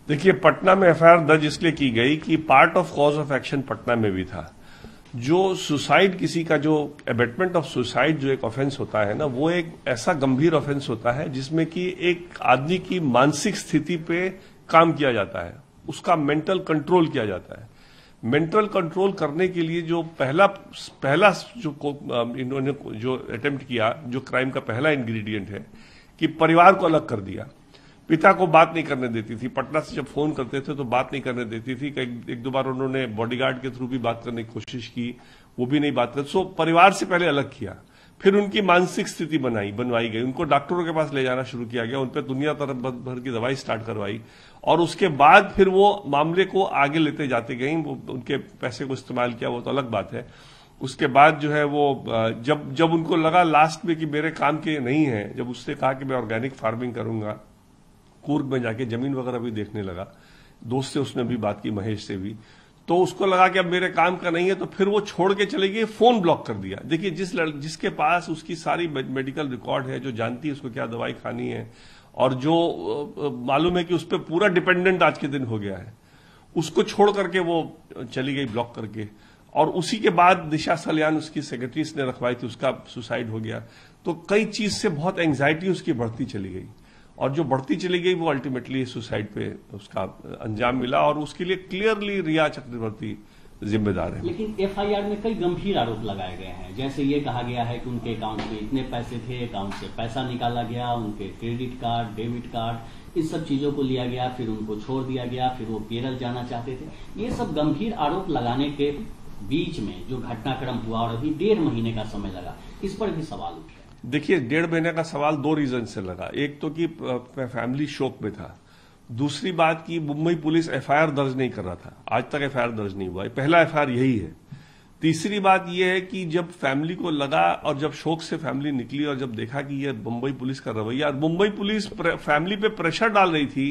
देखिए, पटना में एफआईआर दर्ज इसलिए की गई कि part of cause of action Patna में भी था। जो सुसाइड, किसी का जो अबेटमेंट ऑफ सुसाइड जो एक ऑफेंस होता है ना, वो एक ऐसा गंभीर ऑफेंस होता है जिसमें कि एक आदमी की मानसिक स्थिति पे काम किया जाता है, उसका मेंटल कंट्रोल किया जाता है। मेंटल कंट्रोल करने के लिए जो पहला जो इन्होंने जो अटेम्प्ट किया, जो क्राइम का पहला इंग्रेडिएंट है कि परिवार को अलग कर दिया। पिता को बात नहीं करने देती थी, पटना से जब फोन करते थे तो बात नहीं करने देती थी। एक दो बार उन्होंने बॉडीगार्ड के थ्रू भी बात करने की कोशिश की, वो भी नहीं बात कर। सो परिवार से पहले अलग किया, फिर उनकी मानसिक स्थिति बनवाई गई, उनको डॉक्टरों के पास ले जाना शुरू किया गया, उन पर दुनिया तरफ भर की दवाई स्टार्ट करवाई, और उसके बाद फिर वो मामले को आगे लेते जाते गई। उनके पैसे को इस्तेमाल किया, वो तो अलग बात है। उसके बाद जो है वो जब उनको लगा लास्ट में कि मेरे काम के नहीं है, जब उसने कहा कि मैं ऑर्गेनिक फार्मिंग करूंगा, कूर्ग में जाके जमीन वगैरह भी देखने लगा, दोस्त से उसने भी बात की, महेश से भी, तो उसको लगा कि अब मेरे काम का नहीं है, तो फिर वो छोड़ के चले गए, फोन ब्लॉक कर दिया। देखिए, जिसके पास उसकी सारी मेडिकल रिकॉर्ड है, जो जानती है उसको क्या दवाई खानी है, और जो मालूम है कि उस पर पूरा डिपेंडेंट आज के दिन हो गया है, उसको छोड़ करके वो चली गई ब्लॉक करके। और उसी के बाद दिशा सल्यान उसकी सेक्रेटरीज ने रखवाई थी, उसका सुसाइड हो गया। तो कई चीज से बहुत एंग्जाइटी उसकी बढ़ती चली गई, और जो बढ़ती चली गई वो अल्टीमेटली सुसाइड पे उसका अंजाम मिला, और उसके लिए क्लियरली रिया चक्रवर्ती जिम्मेदार है। लेकिन एफआईआर में कई गंभीर आरोप लगाए गए हैं, जैसे ये कहा गया है कि उनके अकाउंट में इतने पैसे थे, अकाउंट से पैसा निकाला गया, उनके क्रेडिट कार्ड, डेबिट कार्ड, इन सब चीजों को लिया गया, फिर उनको छोड़ दिया गया, फिर वो केरल जाना चाहते थे। ये सब गंभीर आरोप लगाने के बीच में जो घटनाक्रम हुआ और अभी 1.5 महीने का समय लगा, इस पर भी सवाल उठ रहे हैं। देखिए, 1.5 महीने का सवाल 2 रीजन से लगा। एक तो कि फैमिली शोक में था, दूसरी बात की मुंबई पुलिस एफआईआर दर्ज नहीं कर रहा था, आज तक एफआईआर दर्ज नहीं हुआ, पहला एफआईआर यही है। तीसरी बात यह है कि जब फैमिली को लगा और जब शोक से फैमिली निकली और जब देखा कि यह मुंबई पुलिस का रवैया, मुंबई पुलिस फैमिली पे प्रेशर डाल रही थी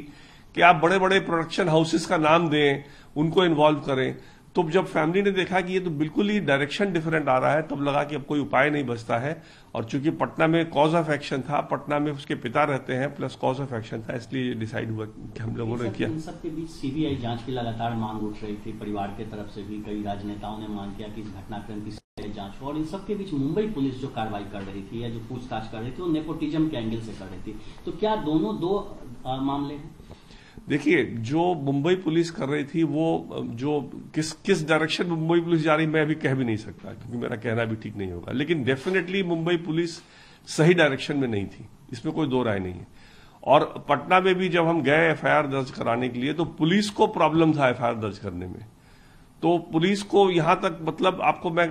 कि आप बड़े बड़े प्रोडक्शन हाउसेस का नाम दें, उनको इन्वॉल्व करें, तो जब फैमिली ने देखा कि ये तो बिल्कुल ही डायरेक्शन डिफरेंट आ रहा है, तब लगा कि अब कोई उपाय नहीं बचता है। और चूंकि पटना में कॉज ऑफ एक्शन था, पटना में उसके पिता रहते हैं, प्लस कॉज ऑफ एक्शन था, इसलिए डिसाइड हुआ कि हम लोगों ने किया। इन सबके बीच सीबीआई जांच की लगातार मांग उठ रही थी, परिवार की तरफ से भी कई राजनेताओं ने मांग किया कि इस घटनाक्रम की सीबीआई जांच हो, और इन सबके बीच मुंबई पुलिस जो कार्रवाई कर रही थी या जो पूछताछ कर रही थी, वो नेपोटिज्म के एंगल से कर रही थी। तो क्या दोनों दो मामले हैं? देखिए, जो मुंबई पुलिस कर रही थी वो जो किस डायरेक्शन में मुंबई पुलिस जा रही मैं अभी कह भी नहीं सकता, क्योंकि मेरा कहना भी ठीक नहीं होगा। लेकिन डेफिनेटली मुंबई पुलिस सही डायरेक्शन में नहीं थी, इसमें कोई दो राय नहीं है। और पटना में भी जब हम गए एफआईआर दर्ज कराने के लिए, तो पुलिस को प्रॉब्लम था एफआईआर दर्ज करने में। तो पुलिस को यहां तक, मतलब आपको मैं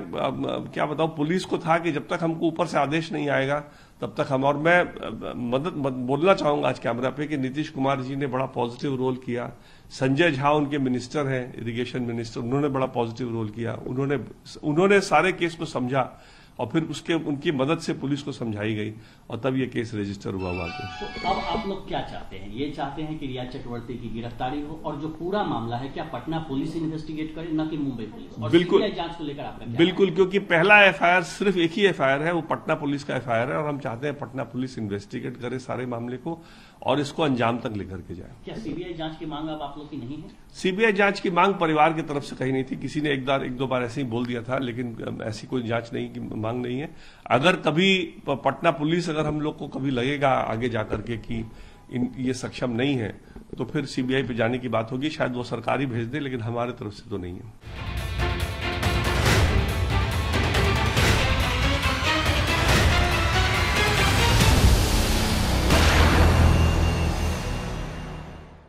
क्या बताऊं, पुलिस को था कि जब तक हमको ऊपर से आदेश नहीं आएगा तब तक हम, और मैं बोलना चाहूंगा आज कैमरा पे कि नीतीश कुमार जी ने बड़ा पॉजिटिव रोल किया, संजय झा उनके मिनिस्टर हैं, इरिगेशन मिनिस्टर, उन्होंने बड़ा पॉजिटिव रोल किया, उन्होंने सारे केस को समझा, और फिर उनकी मदद से पुलिस को समझाई गई, और तब ये केस रजिस्टर हुआ वहां पे। तो अब आप लोग क्या चाहते हैं? ये चाहते हैं कि रिया चक्रवर्ती की गिरफ्तारी हो, और जो पूरा मामला है क्या पटना पुलिस इन्वेस्टिगेट करे, न कि मुंबई पुलिस? और बिल्कुल, सीबीआई जांच को लेकर आपका क्या? बिल्कुल, क्योंकि पहला एफआईआर सिर्फ एक ही एफआईआर है, वो पटना पुलिस का एफआईआर है, और हम चाहते हैं पटना पुलिस इन्वेस्टिगेट करे सारे मामले को और इसको अंजाम तक लेकर के जाए। क्या सीबीआई जांच की मांग अब आप लोग की नहीं है? सीबीआई जांच की मांग परिवार की तरफ से कही नहीं थी, किसी ने एक दो बार ऐसे ही बोल दिया था, लेकिन ऐसी कोई जांच नहीं की मांग नहीं है। अगर कभी पटना पुलिस, अगर हम लोग को कभी लगेगा आगे जाकर के कि ये सक्षम नहीं है, तो फिर सीबीआई पे जाने की बात होगी, शायद वो सरकार ही भेज दे, लेकिन हमारे तरफ से तो नहीं है।